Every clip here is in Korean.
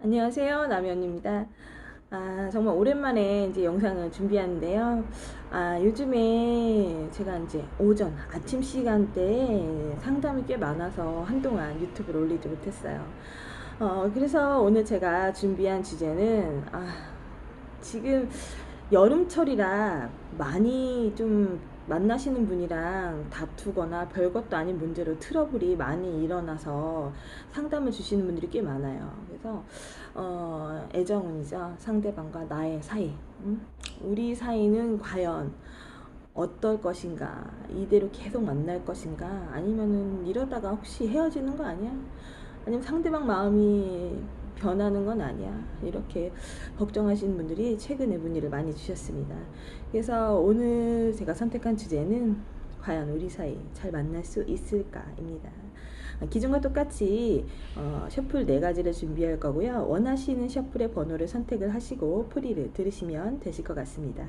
안녕하세요, 남현입니다. 정말 오랜만에 이제 영상을 준비하는데요. 요즘에 제가 이제 오전 아침 시간대에 상담이 꽤 많아서 한동안 유튜브를 올리지 못했어요. 그래서 오늘 제가 준비한 주제는 지금 여름철이라 많이 좀 만나시는 분이랑 다투거나 별것도 아닌 문제로 트러블이 많이 일어나서 상담을 주시는 분들이 꽤 많아요. 그래서 애정은이죠. 상대방과 나의 사이. 우리 사이는 과연 어떨 것인가? 이대로 계속 만날 것인가? 아니면은 이러다가 혹시 헤어지는 거 아니야? 아니면 상대방 마음이 변하는 건 아니야? 이렇게 걱정하시는 분들이 최근에 문의를 많이 주셨습니다. 그래서 오늘 제가 선택한 주제는 과연 우리 사이 잘 만날 수 있을까입니다. 기존과 똑같이 셔플 4가지를 준비할 거고요. 원하시는 셔플의 번호를 선택을 하시고 프리를 들으시면 되실 것 같습니다.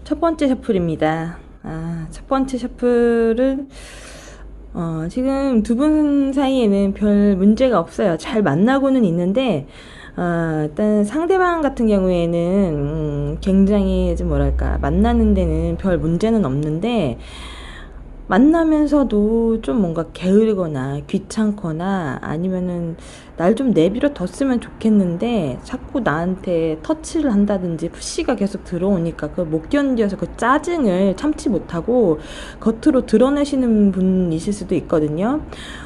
첫 번째 셔플입니다. 첫 번째 셔플은 지금 두 분 사이에는 별 문제가 없어요. 잘 만나고는 있는데 일단 상대방 같은 경우에는 굉장히 좀 뭐랄까 만나는 데는 별 문제는 없는데 만나면서도 좀 뭔가 게으르거나 귀찮거나 아니면은 날 좀 내비로 뒀으면 좋겠는데 자꾸 나한테 터치를 한다든지 푸시가 계속 들어오니까 그걸 못 견뎌서 그 짜증을 참지 못하고 겉으로 드러내시는 분이실 수도 있거든요.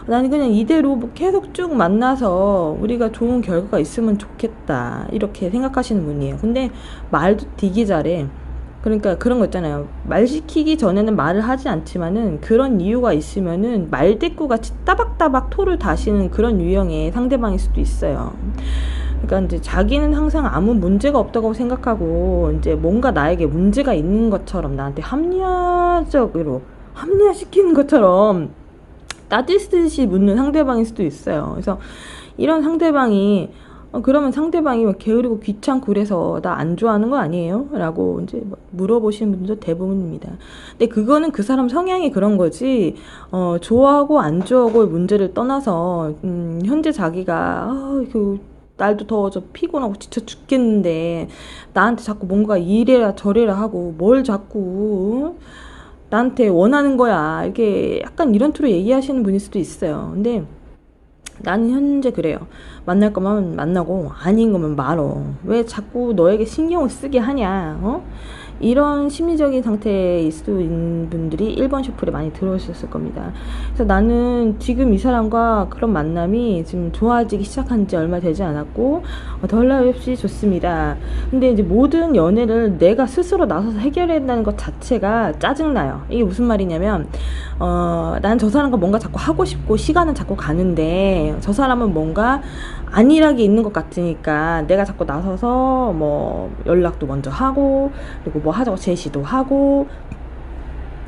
나는 그냥 이대로 뭐 계속 쭉 만나서 우리가 좋은 결과가 있으면 좋겠다 이렇게 생각하시는 분이에요. 근데 말도 되게 잘해. 그러니까 그런 거 있잖아요. 말 시키기 전에는 말을 하지 않지만은 그런 이유가 있으면은 말대꾸같이 따박따박 토를 다시는 그런 유형의 상대방일 수도 있어요. 그러니까 이제 자기는 항상 아무 문제가 없다고 생각하고 이제 뭔가 나에게 문제가 있는 것처럼 나한테 합리화적으로 합리화시키는 것처럼 따뜻듯이 묻는 상대방일 수도 있어요. 그래서 이런 상대방이 그러면 상대방이 뭐 게으르고 귀찮고 그래서 나 안 좋아하는 거 아니에요? 라고 이제 물어보시는 분들도 대부분입니다. 근데 그거는 그 사람 성향이 그런 거지, 좋아하고 안 좋아하고의 문제를 떠나서, 현재 자기가, 날도 더워져 피곤하고 지쳐 죽겠는데, 나한테 자꾸 뭔가 이래라 저래라 하고, 뭘 자꾸, 나한테 원하는 거야. 이렇게 약간 이런 투로 얘기하시는 분일 수도 있어요. 근데, 나는 현재 그래요. 만날 거면 만나고 아닌 거면 말어. 왜 자꾸 너에게 신경을 쓰게 하냐? 이런 심리적인 상태일 수도 있는 분들이 1번 셔플에 많이 들어오셨을 겁니다. 그래서 나는 지금 이 사람과 그런 만남이 지금 좋아지기 시작한 지 얼마 되지 않았고 덜 나위 없이 좋습니다. 근데 이제 모든 연애를 내가 스스로 나서서 해결해야 한다는 것 자체가 짜증나요. 이게 무슨 말이냐면 난 저 사람과 뭔가 자꾸 하고 싶고 시간은 자꾸 가는데 저 사람은 뭔가 안일하게 있는 것 같으니까 내가 자꾸 나서서 뭐 연락도 먼저 하고 그리고 뭐 하자고 제시도 하고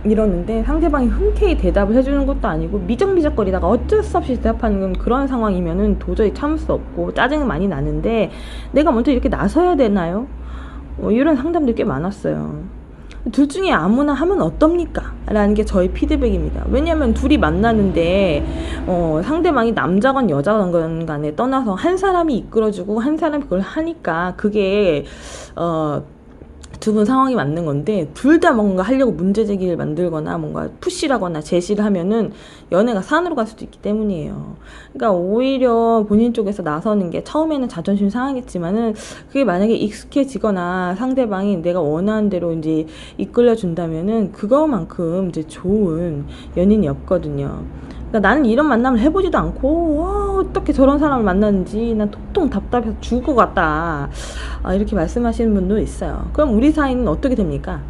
이러는데 상대방이 흔쾌히 대답을 해주는 것도 아니고 미적미적거리다가 어쩔 수 없이 대답하는 그런 상황이면은 도저히 참을 수 없고 짜증이 많이 나는데 내가 먼저 이렇게 나서야 되나요? 이런 상담들이 꽤 많았어요. 둘 중에 아무나 하면 어떻습니까? 라는 게 저의 피드백입니다. 왜냐면 둘이 만나는데 상대방이 남자건 여자건 간에 떠나서 한 사람이 이끌어주고 한 사람이 그걸 하니까 그게 두 분 상황이 맞는 건데 둘 다 뭔가 하려고 문제제기를 만들거나 뭔가 푸시라거나 제시를 하면은 연애가 산으로 갈 수도 있기 때문이에요. 그러니까 오히려 본인 쪽에서 나서는 게 처음에는 자존심 상하겠지만은 그게 만약에 익숙해지거나 상대방이 내가 원하는 대로 이제 이끌려 준다면은 그거만큼 이제 좋은 연인이 없거든요. 그러니까 나는 이런 만남을 해보지도 않고 어떻게 저런 사람을 만났는지 난 톡통 답답해서 죽을 것 같다. 이렇게 말씀하시는 분도 있어요. 그럼 우리 사이는 어떻게 됩니까?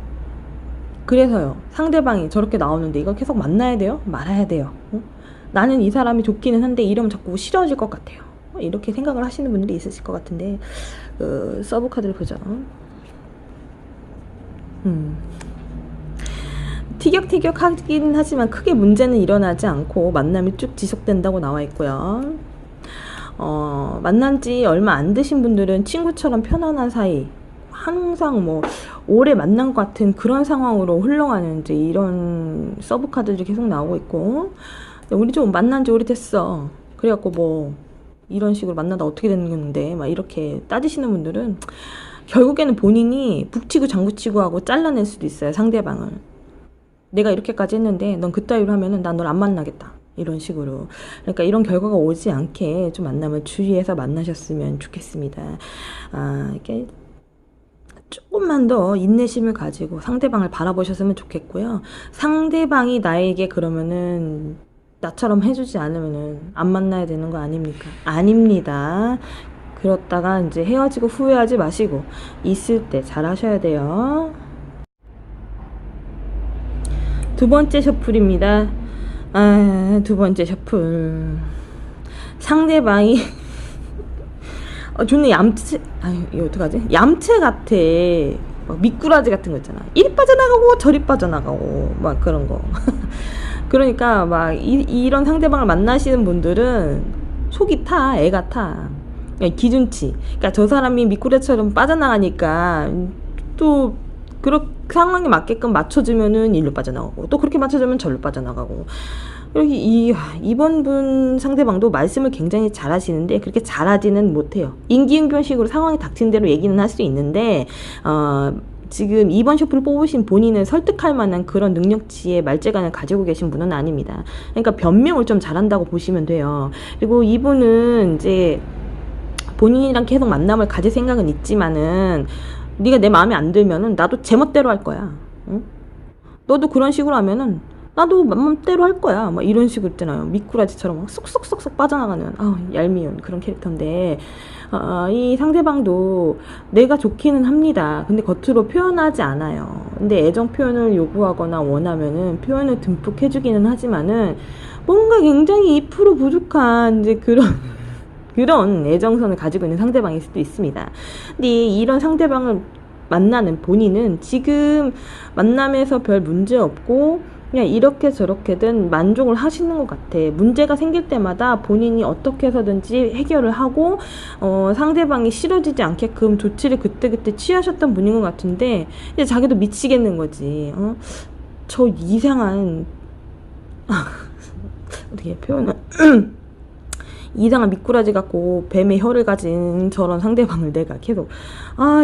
그래서요. 상대방이 저렇게 나오는데 이걸 계속 만나야 돼요? 말아야 돼요? 나는 이 사람이 좋기는 한데 이러면 자꾸 싫어질 것 같아요. 이렇게 생각을 하시는 분들이 있으실 것 같은데 서브 카드를 보죠. 티격태격하긴 하지만 크게 문제는 일어나지 않고 만남이 쭉 지속된다고 나와 있고요. 만난 지 얼마 안 되신 분들은 친구처럼 편안한 사이 항상 뭐 오래 만난 것 같은 그런 상황으로 흘러가는 이제 이런 서브 카드들이 계속 나오고 있고, 우리 좀 만난 지 오래됐어. 그래갖고 뭐 이런 식으로 만나다 어떻게 되는 건데 막 이렇게 따지시는 분들은 결국에는 본인이 북치고 장구치고 하고 잘라낼 수도 있어요, 상대방을. 내가 이렇게까지 했는데 넌 그따위로 하면은 난 널 안 만나겠다, 이런 식으로. 그러니까 이런 결과가 오지 않게 좀 만남을 주의해서 만나셨으면 좋겠습니다. 이렇게 조금만 더 인내심을 가지고 상대방을 바라보셨으면 좋겠고요. 상대방이 나에게 그러면은 나처럼 해주지 않으면은 안 만나야 되는 거 아닙니까? 아닙니다. 그렇다가 이제 헤어지고 후회하지 마시고 있을 때 잘 하셔야 돼요. 두 번째 셔플입니다. 두 번째 셔플. 상대방이 존나 얌체, 이거 어떡하지? 얌체 같아. 막 미꾸라지 같은 거 있잖아. 이리 빠져나가고 저리 빠져나가고 막 그런 거. 그러니까 막 이런 상대방을 만나시는 분들은 속이 타, 애가 타. 기준치. 그러니까 저 사람이 미꾸라지처럼 빠져나가니까 또 그런 상황에 맞게끔 맞춰주면은 일로 빠져나가고, 또 그렇게 맞춰주면 절로 빠져나가고. 이렇게 이번 분 상대방도 말씀을 굉장히 잘하시는데 그렇게 잘하지는 못해요. 임기응변식으로 상황이 닥친 대로 얘기는 할 수 있는데 지금 2번 셔플을 뽑으신 본인을 설득할 만한 그런 능력치의 말재간을 가지고 계신 분은 아닙니다. 그러니까 변명을 좀 잘한다고 보시면 돼요. 그리고 이분은 이제 본인이랑 계속 만남을 가질 생각은 있지만은, 네가 내 마음에 안 들면은 나도 제 멋대로 할 거야. 응? 너도 그런 식으로 하면은 나도 맘대로 할 거야. 막 이런 식으로 있잖아요. 미꾸라지처럼 막 쏙쏙쏙쏙 빠져나가는 얄미운 그런 캐릭터인데, 이 상대방도 내가 좋기는 합니다. 근데 겉으로 표현하지 않아요. 근데 애정 표현을 요구하거나 원하면은 표현을 듬뿍 해주기는 하지만은 뭔가 굉장히 2% 부족한 이제 그런 애정선을 가지고 있는 상대방일 수도 있습니다. 근데 이런 상대방을 만나는 본인은 지금 만남에서 별 문제 없고 그냥 이렇게 저렇게든 만족을 하시는 것 같아. 문제가 생길 때마다 본인이 어떻게 해서든지 해결을 하고 상대방이 싫어지지 않게끔 조치를 그때그때 취하셨던 분인 것 같은데, 이제 자기도 미치겠는 거지. 저 이상한 어떻게 표현을 이상한 미꾸라지 같고 뱀의 혀를 가진 저런 상대방을 내가 계속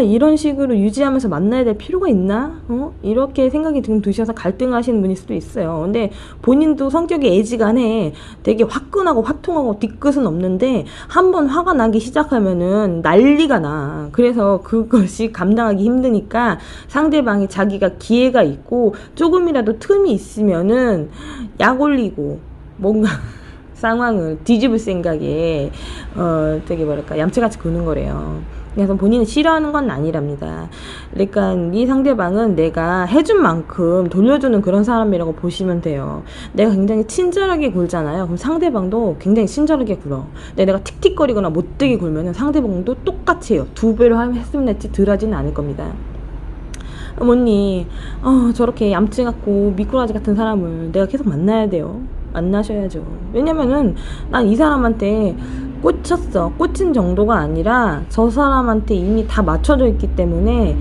이런 식으로 유지하면서 만나야 될 필요가 있나? 이렇게 생각이 좀 드셔서 갈등하시는 분일 수도 있어요. 근데 본인도 성격이 애지간해. 되게 화끈하고 화통하고 뒤끝은 없는데 한번 화가 나기 시작하면은 난리가 나. 그래서 그것이 감당하기 힘드니까 상대방이 자기가 기회가 있고 조금이라도 틈이 있으면은 약 올리고 뭔가 상황을 뒤집을 생각에 되게 뭐랄까 얌체같이 구는 거래요. 그래서 본인은 싫어하는 건 아니랍니다. 그러니까 이 상대방은 내가 해준 만큼 돌려주는 그런 사람이라고 보시면 돼요. 내가 굉장히 친절하게 굴잖아요. 그럼 상대방도 굉장히 친절하게 굴어. 근데 내가 틱틱거리거나 못되게 굴면은 상대방도 똑같이 해요. 2배로 했으면 했지 덜하지는 않을 겁니다. 어머니, 저렇게 얌체 같고 미꾸라지 같은 사람을 내가 계속 만나야 돼요. 만나셔야죠. 왜냐면은 난 이 사람한테 꽂혔어. 꽂힌 정도가 아니라 저 사람한테 이미 다 맞춰져 있기 때문에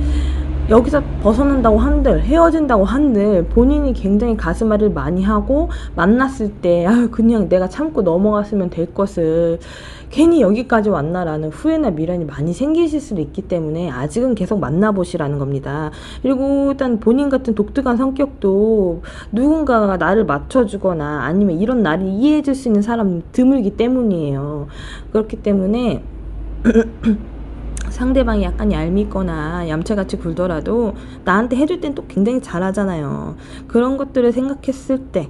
여기서 벗어난다고 한들 헤어진다고 한들 본인이 굉장히 가슴앓이를 많이 하고 만났을 때 그냥 내가 참고 넘어갔으면 될 것을 괜히 여기까지 왔나라는 후회나 미련이 많이 생기실 수도 있기 때문에 아직은 계속 만나보시라는 겁니다. 그리고 일단 본인 같은 독특한 성격도 누군가가 나를 맞춰주거나 아니면 이런 나를 이해해줄 수 있는 사람이 드물기 때문이에요. 그렇기 때문에 상대방이 약간 얄밉거나 얌체같이 굴더라도 나한테 해줄 땐 또 굉장히 잘하잖아요. 그런 것들을 생각했을 때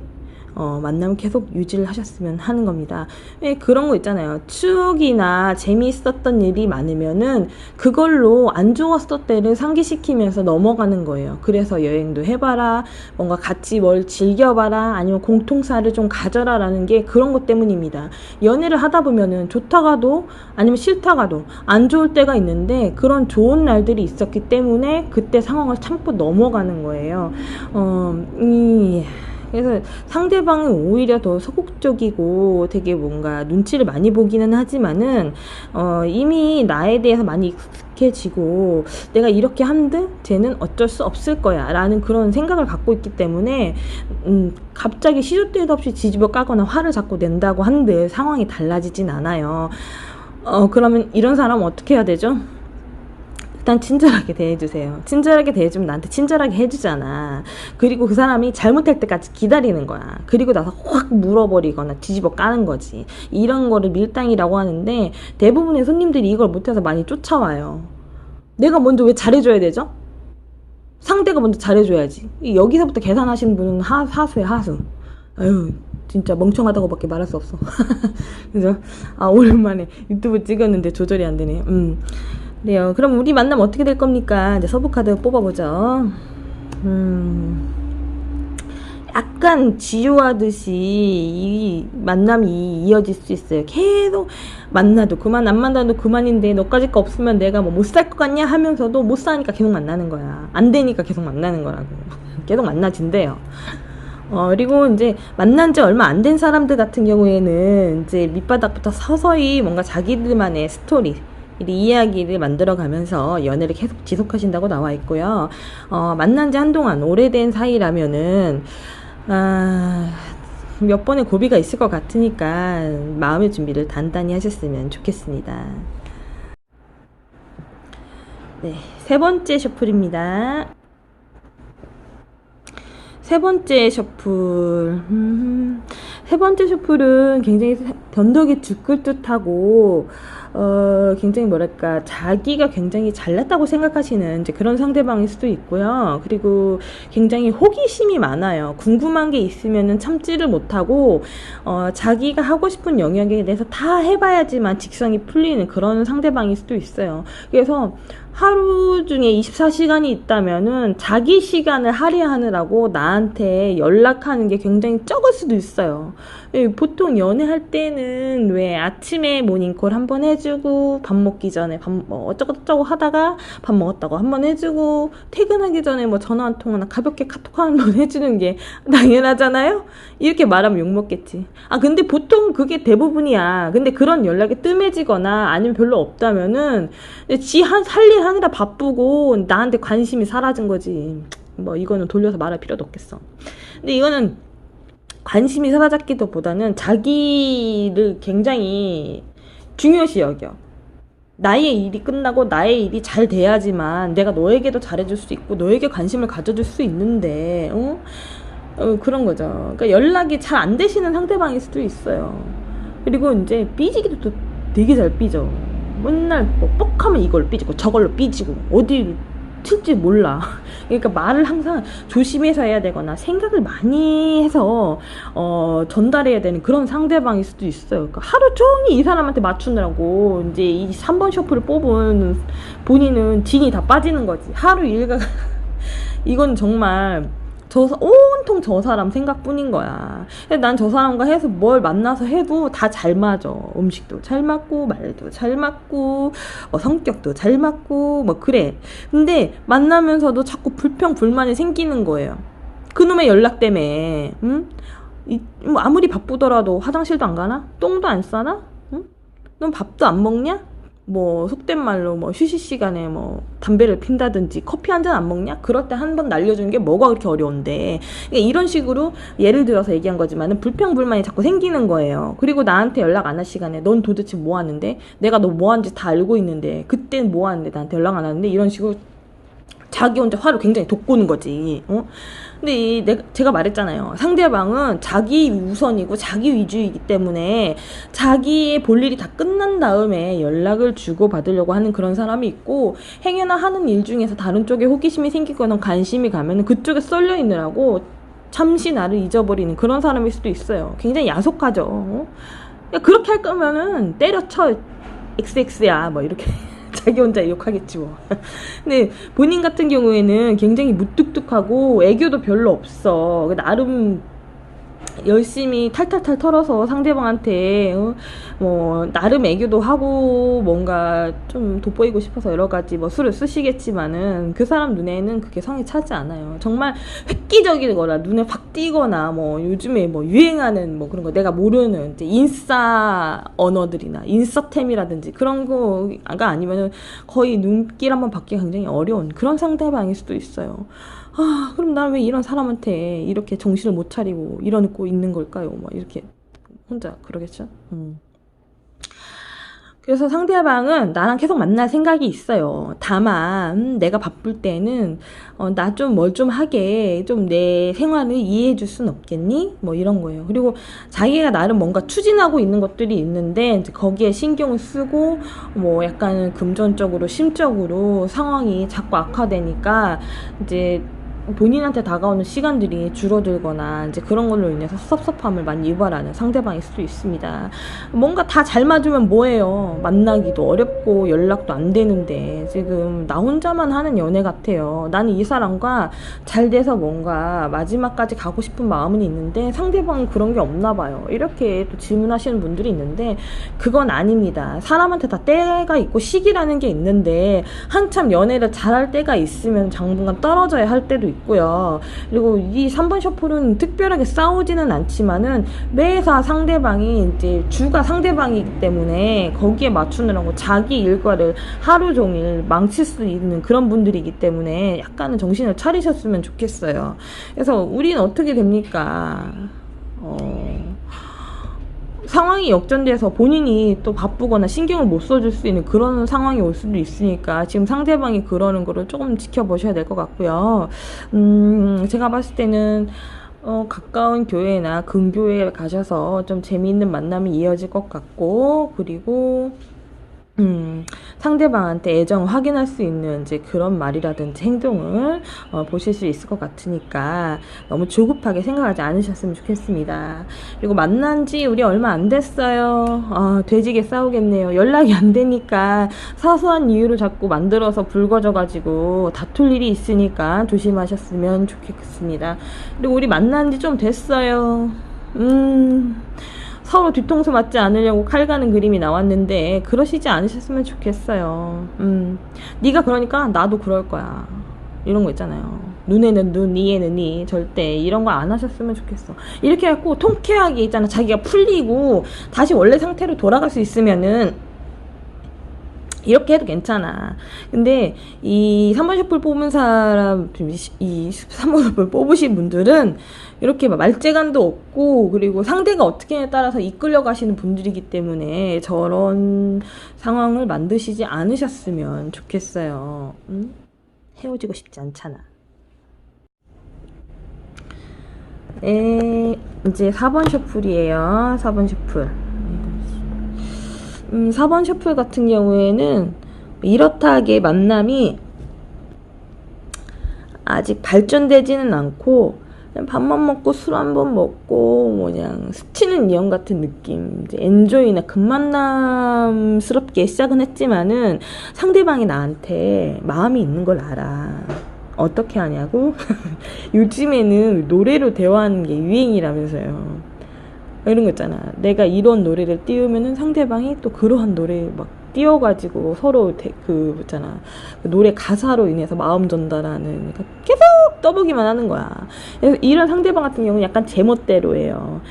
만남을 계속 유지를 하셨으면 하는 겁니다. 왜 그런 거 있잖아요. 추억이나 재미있었던 일이 많으면은 그걸로 안 좋았을 때를 상기시키면서 넘어가는 거예요. 그래서 여행도 해봐라, 뭔가 같이 뭘 즐겨봐라, 아니면 공통사를 좀 가져라 라는 게 그런 것 때문입니다. 연애를 하다 보면은 좋다가도 아니면 싫다가도 안 좋을 때가 있는데 그런 좋은 날들이 있었기 때문에 그때 상황을 참고 넘어가는 거예요. 그래서 상대방은 오히려 더 소극적이고 되게 뭔가 눈치를 많이 보기는 하지만은 이미 나에 대해서 많이 익숙해지고 내가 이렇게 한들 쟤는 어쩔 수 없을 거야 라는 그런 생각을 갖고 있기 때문에 갑자기 시도 때도 없이 뒤집어 까거나 화를 자꾸 낸다고 한들 상황이 달라지진 않아요. 그러면 이런 사람은 어떻게 해야 되죠? 일단 친절하게 대해주세요. 친절하게 대해주면 나한테 친절하게 해주잖아. 그리고 그 사람이 잘못할 때까지 기다리는 거야. 그리고 나서 확 물어버리거나 뒤집어 까는 거지. 이런 거를 밀당이라고 하는데 대부분의 손님들이 이걸 못해서 많이 쫓아와요. 내가 먼저 왜 잘해줘야 되죠? 상대가 먼저 잘해줘야지. 여기서부터 계산하시는 분은 하수야, 하수. 아유, 진짜 멍청하다고밖에 말할 수 없어. 그래서 오랜만에 유튜브 찍었는데 조절이 안 되네. 그래요. 그럼 우리 만남 어떻게 될 겁니까? 이제 서브카드 뽑아보죠. 약간 지루하듯이 이 만남이 이어질 수 있어요. 계속 만나도 그만, 안 만나도 그만인데 너까지 거 없으면 내가 뭐 못 살 것 같냐 하면서도 못 사니까 계속 만나는 거야. 안 되니까 계속 만나는 거라고. 계속 만나진대요. 그리고 이제 만난 지 얼마 안 된 사람들 같은 경우에는 이제 밑바닥부터 서서히 뭔가 자기들만의 스토리, 이야기를 만들어가면서 연애를 계속 지속하신다고 나와 있고요. 만난 지 한동안 오래된 사이라면은 몇 번의 고비가 있을 것 같으니까 마음의 준비를 단단히 하셨으면 좋겠습니다. 네, 세 번째 셔플입니다. 세 번째 셔플. 세 번째 셔플은 굉장히 변덕이 죽을 듯하고 굉장히 뭐랄까 자기가 굉장히 잘났다고 생각하시는 이제 그런 상대방일 수도 있고요. 그리고 굉장히 호기심이 많아요. 궁금한 게 있으면은 참지를 못하고 자기가 하고 싶은 영역에 대해서 다 해봐야지만 직성이 풀리는 그런 상대방일 수도 있어요. 그래서 하루 중에 24시간이 있다면은 자기 시간을 할애하느라고 나한테 연락하는 게 굉장히 적을 수도 있어요. 보통 연애할 때는 왜 아침에 모닝콜 한번 해주고 밥 먹기 전에 어쩌고저쩌고 하다가 밥 먹었다고 한번 해주고 퇴근하기 전에 뭐 전화 한 통화나 가볍게 카톡 한번 해주는 게 당연하잖아요. 이렇게 말하면 욕먹겠지. 근데 보통 그게 대부분이야. 근데 그런 연락이 뜸해지거나 아니면 별로 없다면은 할 일 하느라 바쁘고 나한테 관심이 사라진 거지. 뭐 이거는 돌려서 말할 필요도 없겠어. 근데 이거는 관심이 사라졌기도 보다는 자기를 굉장히 중요시 여겨. 나의 일이 끝나고 나의 일이 잘 돼야지만 내가 너에게도 잘해줄 수 있고 너에게 관심을 가져줄 수 있는데 그런 거죠. 그러니까 연락이 잘 안 되시는 상대방일 수도 있어요. 그리고 이제 삐지기도 또 되게 잘 삐져. 맨날 뭐 뻑하면 이걸 삐지고 저걸로 삐지고 어디 튈지 몰라. 그러니까 말을 항상 조심해서 해야 되거나 생각을 많이 해서 전달해야 되는 그런 상대방일 수도 있어요. 그러니까 하루 종일 이 사람한테 맞추느라고 이제 이 3번 셔플을 뽑은 본인은 진이 다 빠지는 거지. 하루 일과 이건 정말 온통 저 사람 생각뿐인 거야. 난 저 사람과 해서 뭘 만나서 해도 다 잘 맞아. 음식도 잘 맞고 말도 잘 맞고 성격도 잘 맞고 뭐 그래. 근데 만나면서도 자꾸 불평불만이 생기는 거예요. 그놈의 연락 때문에. 뭐 아무리 바쁘더라도 화장실도 안 가나? 똥도 안 싸나? 넌 밥도 안 먹냐? 뭐 속된 말로 뭐 휴식 시간에 뭐 담배를 핀다든지 커피 한 잔 안 먹냐? 그럴 때 한 번 날려주는 게 뭐가 그렇게 어려운데. 그러니까 이런 식으로 예를 들어서 얘기한 거지만은 불평불만이 자꾸 생기는 거예요. 그리고 나한테 연락 안 할 시간에 넌 도대체 뭐 하는데? 내가 너 뭐 하는지 다 알고 있는데 그때는 뭐 하는데 나한테 연락 안 하는데? 이런 식으로 자기 혼자 화를 굉장히 돋구는 거지. 근데 제가 말했잖아요. 상대방은 자기 우선이고 자기 위주이기 때문에 자기의 볼 일이 다 끝난 다음에 연락을 주고 받으려고 하는 그런 사람이 있고, 행여나 하는 일 중에서 다른 쪽에 호기심이 생기거나 관심이 가면 그쪽에 썰려 있느라고 잠시 나를 잊어버리는 그런 사람일 수도 있어요. 굉장히 야속하죠. 그렇게 할 거면은 때려쳐. XX야 뭐 이렇게 자기 혼자 욕하겠지 뭐. 근데 본인 같은 경우에는 굉장히 무뚝뚝하고 애교도 별로 없어. 나름 열심히 탈탈탈 털어서 상대방한테 뭐 나름 애교도 하고 뭔가 좀 돋보이고 싶어서 여러 가지 뭐 수를 쓰시겠지만은 그 사람 눈에는 그게 성에 차지 않아요. 정말 획기적이거나 눈에 확 띄거나 뭐 요즘에 뭐 유행하는 뭐 그런 거 내가 모르는 이제 인싸 언어들이나 인싸템이라든지 그런 거가 아니면은 거의 눈길 한번 받기가 굉장히 어려운 그런 상대방일 수도 있어요. 아, 그럼 난 왜 이런 사람한테 이렇게 정신을 못 차리고 이러고 있는 걸까요? 막 이렇게 혼자 그러겠죠? 그래서 상대방은 나랑 계속 만날 생각이 있어요. 다만 내가 바쁠 때는 나 좀 뭘 좀 하게 좀 내 생활을 이해해 줄 순 없겠니? 뭐 이런 거예요. 그리고 자기가 나름 뭔가 추진하고 있는 것들이 있는데 이제 거기에 신경을 쓰고 뭐 약간 금전적으로 심적으로 상황이 자꾸 악화되니까 이제 본인한테 다가오는 시간들이 줄어들거나 이제 그런 걸로 인해서 섭섭함을 많이 유발하는 상대방일 수도 있습니다. 뭔가 다 잘 맞으면 뭐해요. 만나기도 어렵고 연락도 안 되는데 지금 나 혼자만 하는 연애 같아요. 나는 이 사람과 잘 돼서 뭔가 마지막까지 가고 싶은 마음은 있는데 상대방은 그런 게 없나 봐요. 이렇게 또 질문하시는 분들이 있는데 그건 아닙니다. 사람한테 다 때가 있고 시기라는 게 있는데 한참 연애를 잘할 때가 있으면 당분간 떨어져야 할 때도 있고요. 그리고 이 3번 셔플은 특별하게 싸우지는 않지만은 매사 상대방이 이제 주가 상대방이기 때문에 거기에 맞추느라고 자기 일과를 하루 종일 망칠 수 있는 그런 분들이기 때문에 약간은 정신을 차리셨으면 좋겠어요. 그래서 우리는 어떻게 됩니까? 상황이 역전돼서 본인이 또 바쁘거나 신경을 못 써줄 수 있는 그런 상황이 올 수도 있으니까 지금 상대방이 그러는 거를 조금 지켜보셔야 될 것 같고요. 제가 봤을 때는 가까운 교회나 근교에 가셔서 좀 재미있는 만남이 이어질 것 같고, 그리고 상대방한테 애정 확인할 수 있는 이제 그런 말이라든지 행동을 보실 수 있을 것 같으니까 너무 조급하게 생각하지 않으셨으면 좋겠습니다. 그리고 만난 지 우리 얼마 안 됐어요. 돼지게 싸우겠네요. 연락이 안 되니까 사소한 이유로 자꾸 만들어서 불거져가지고 다툴 일이 있으니까 조심하셨으면 좋겠습니다. 그리고 우리 만난 지 좀 됐어요. 서로 뒤통수 맞지 않으려고 칼 가는 그림이 나왔는데 그러시지 않으셨으면 좋겠어요. 네가 그러니까 나도 그럴 거야. 이런 거 있잖아요. 눈에는 눈, 이에는 이. 절대 이런 거 안 하셨으면 좋겠어. 이렇게 해갖고 통쾌하게 있잖아. 자기가 풀리고 다시 원래 상태로 돌아갈 수 있으면은 이렇게 해도 괜찮아. 근데 이 3번 셔플 뽑은 사람, 이 3번 셔플 뽑으신 분들은 이렇게 말재간도 없고 그리고 상대가 어떻게에 따라서 이끌려 가시는 분들이기 때문에 저런 상황을 만드시지 않으셨으면 좋겠어요. 헤어지고 싶지 않잖아. 이제 4번 셔플이에요. 4번 셔플. 4번 셔플 같은 경우에는 이렇다하게 만남이 아직 발전되지는 않고 그냥 밥만 먹고 술 한 번 먹고 뭐 그냥 스치는 인연 같은 느낌, 이제 엔조이나 급만남스럽게 시작은 했지만은 상대방이 나한테 마음이 있는 걸 알아. 어떻게 하냐고? 요즘에는 노래로 대화하는 게 유행이라면서요. 이런 거 있잖아. 내가 이런 노래를 띄우면은 상대방이 또 그러한 노래 막 띄워가지고 서로 그 있잖아. 그 노래 가사로 인해서 마음 전달하는, 그러니까 계속 떠보기만 하는 거야. 그래서 이런 상대방 같은 경우는 약간 제멋대로예요.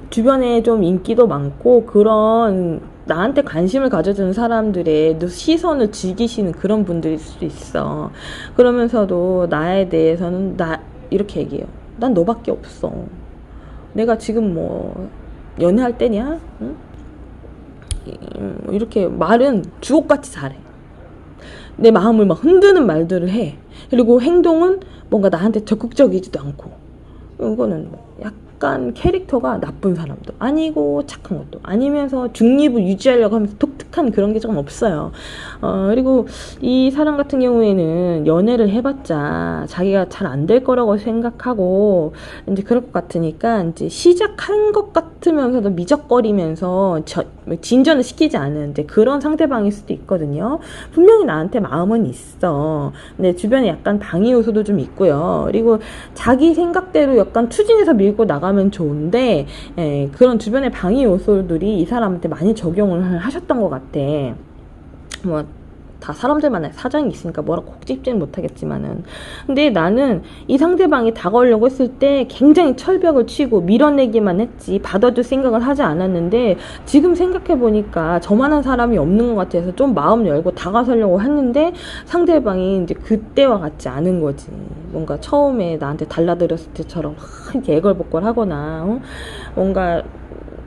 주변에 좀 인기도 많고 그런 나한테 관심을 가져주는 사람들의 시선을 즐기시는 그런 분들일 수도 있어. 그러면서도 나에 대해서는 나 이렇게 얘기해요. 난 너밖에 없어. 내가 지금 뭐 연애할 때냐? 응? 이렇게 말은 주옥같이 잘해. 내 마음을 막 흔드는 말들을 해. 그리고 행동은 뭔가 나한테 적극적이지도 않고. 이거는 약간 캐릭터가 나쁜 사람도 아니고 착한 것도 아니면서 중립을 유지하려고 하면서 독특한 그런 게 조금 없어요. 그리고 이 사람 같은 경우에는 연애를 해봤자 자기가 잘 안 될 거라고 생각하고 이제 그럴 것 같으니까 이제 시작한 것 같으면서도 미적거리면서 진전을 시키지 않은 이제 그런 상대방일 수도 있거든요. 분명히 나한테 마음은 있어. 근데 주변에 약간 방해 요소도 좀 있고요. 그리고 자기 생각대로 약간 추진해서 밀고 나가면 좋은데 그런 주변의 방해 요소들이 이 사람한테 많이 적용을 하셨던 것 같아. 뭐 다 사람들마다 사정이 있으니까 뭐라고 꼭 찝지는 못하겠지만은, 근데 나는 이 상대방이 다가오려고 했을 때 굉장히 철벽을 치고 밀어내기만 했지 받아줄 생각을 하지 않았는데, 지금 생각해보니까 저만한 사람이 없는 것 같아서 좀 마음 열고 다가서려고 했는데 상대방이 이제 그때와 같지 않은 거지. 뭔가 처음에 나한테 달라들었을 때처럼 이렇게 애걸복걸 하거나 뭔가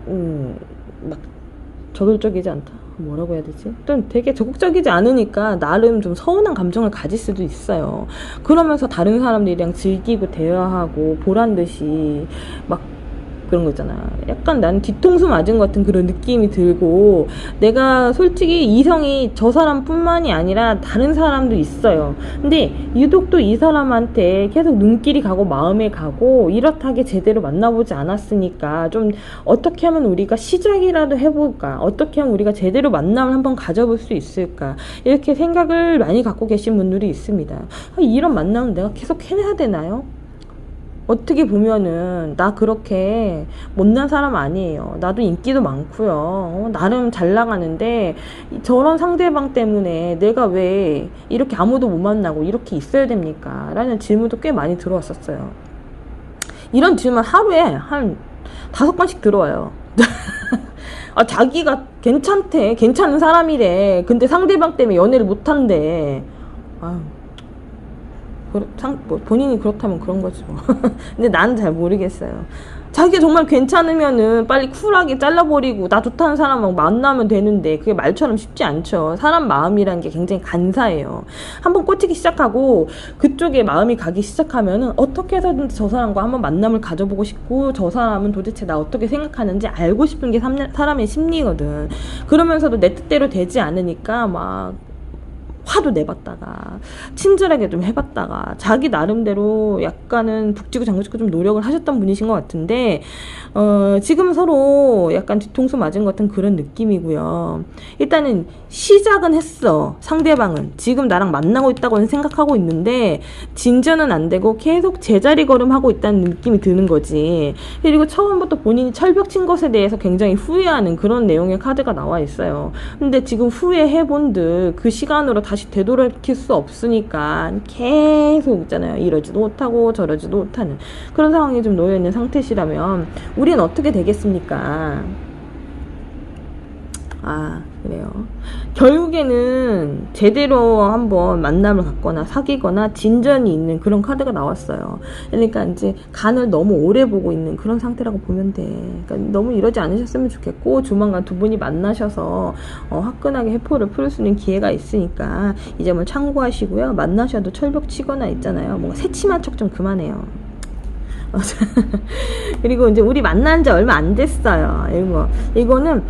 막 저돌적이지 않다, 뭐라고 해야 되지? 일단 되게 적극적이지 않으니까 나름 좀 서운한 감정을 가질 수도 있어요. 그러면서 다른 사람들이랑 즐기고 대화하고 보란듯이 막 그런 거 있잖아. 약간 나는 뒤통수 맞은 것 같은 그런 느낌이 들고, 내가 솔직히 이성이 저 사람뿐만이 아니라 다른 사람도 있어요. 근데 유독 또 이 사람한테 계속 눈길이 가고 마음에 가고 이렇다게 제대로 만나보지 않았으니까 좀 어떻게 하면 우리가 시작이라도 해볼까, 어떻게 하면 우리가 제대로 만남을 한번 가져볼 수 있을까, 이렇게 생각을 많이 갖고 계신 분들이 있습니다. 이런 만남은 내가 계속 해내야 되나요? 어떻게 보면은 나 그렇게 못난 사람 아니에요. 나도 인기도 많고요. 나름 잘 나가는데 저런 상대방 때문에 내가 왜 이렇게 아무도 못 만나고 이렇게 있어야 됩니까? 라는 질문도 꽤 많이 들어왔었어요. 이런 질문 하루에 한 5번씩 들어와요. 자기가 괜찮대, 괜찮은 사람이래. 근데 상대방 때문에 연애를 못한대. 아유, 뭐 본인이 그렇다면 그런 거지 뭐. 근데 나는 잘 모르겠어요. 자기가 정말 괜찮으면은 빨리 쿨하게 잘라버리고 나 좋다는 사람하고 만나면 되는데 그게 말처럼 쉽지 않죠. 사람 마음이란 게 굉장히 간사해요. 한번 꽂히기 시작하고 그쪽에 마음이 가기 시작하면은 어떻게 해서든지 저 사람과 한번 만남을 가져보고 싶고, 저 사람은 도대체 나 어떻게 생각하는지 알고 싶은 게 사람의 심리거든. 그러면서도 내 뜻대로 되지 않으니까 막 화도 내봤다가 친절하게 좀 해봤다가 자기 나름대로 약간은 북지고 장구치고 좀 노력을 하셨던 분이신 것 같은데, 지금 서로 약간 뒤통수 맞은 것 같은 그런 느낌이고요. 일단은 시작은 했어. 상대방은 지금 나랑 만나고 있다고는 생각하고 있는데 진전은 안 되고 계속 제자리 걸음하고 있다는 느낌이 드는 거지. 그리고 처음부터 본인이 철벽 친 것에 대해서 굉장히 후회하는 그런 내용의 카드가 나와 있어요. 근데 지금 후회해본들 그 시간으로 다시 되돌아킬 수 없으니까 계속 있잖아요. 이러지도 못하고 저러지도 못하는 그런 상황에 좀 놓여있는 상태시라면 우린 어떻게 되겠습니까? 그래요. 결국에는 제대로 한번 만남을 갖거나 사귀거나 진전이 있는 그런 카드가 나왔어요. 그러니까 이제 간을 너무 오래 보고 있는 그런 상태라고 보면 돼. 그러니까 너무 이러지 않으셨으면 좋겠고, 조만간 두 분이 만나셔서 화끈하게 해포를 풀 수 있는 기회가 있으니까 이 점을 참고하시고요. 만나셔도 철벽 치거나 있잖아요. 뭔가 새침한 척 좀 그만해요. 그리고 이제 우리 만난 지 얼마 안 됐어요. 이거는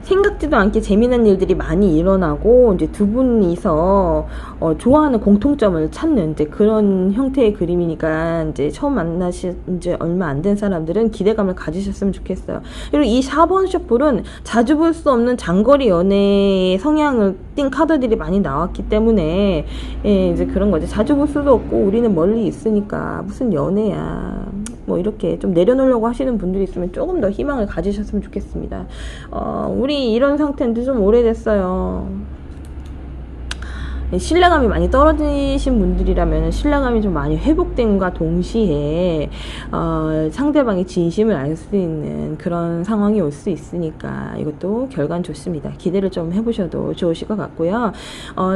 생각지도 않게 재미난 일들이 많이 일어나고 이제 두 분이서 좋아하는 공통점을 찾는 이제 그런 형태의 그림이니까 이제 처음 만나신 이제 얼마 안 된 사람들은 기대감을 가지셨으면 좋겠어요. 그리고 이 4번 셔플은 자주 볼 수 없는 장거리 연애의 성향을 띈 카드들이 많이 나왔기 때문에 이제 그런 거지. 자주 볼 수도 없고 우리는 멀리 있으니까 무슨 연애야, 뭐 이렇게 좀 내려놓으려고 하시는 분들이 있으면 조금 더 희망을 가지셨으면 좋겠습니다. 우리 이런 상태인데 좀 오래됐어요. 신뢰감이 많이 떨어지신 분들이라면 신뢰감이 좀 많이 회복된과 동시에 상대방의 진심을 알 수 있는 그런 상황이 올 수 있으니까 이것도 결과는 좋습니다. 기대를 좀 해보셔도 좋으실 것 같고요.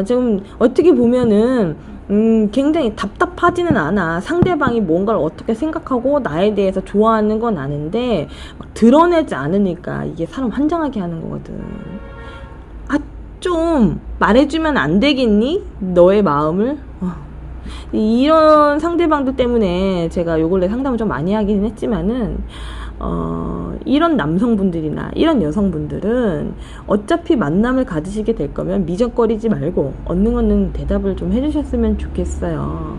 지금 어떻게 보면은 굉장히 답답하지는 않아. 상대방이 뭔가를 어떻게 생각하고 나에 대해서 좋아하는 건 아는데 막 드러내지 않으니까 이게 사람 환장하게 하는 거거든. 좀 말해주면 안 되겠니? 너의 마음을? 이런 상대방들 때문에 제가 요 근래 상담을 좀 많이 하긴 했지만은, 이런 남성분들이나 이런 여성분들은 어차피 만남을 가지시게 될 거면 미적거리지 말고 얻는 대답을 좀 해주셨으면 좋겠어요.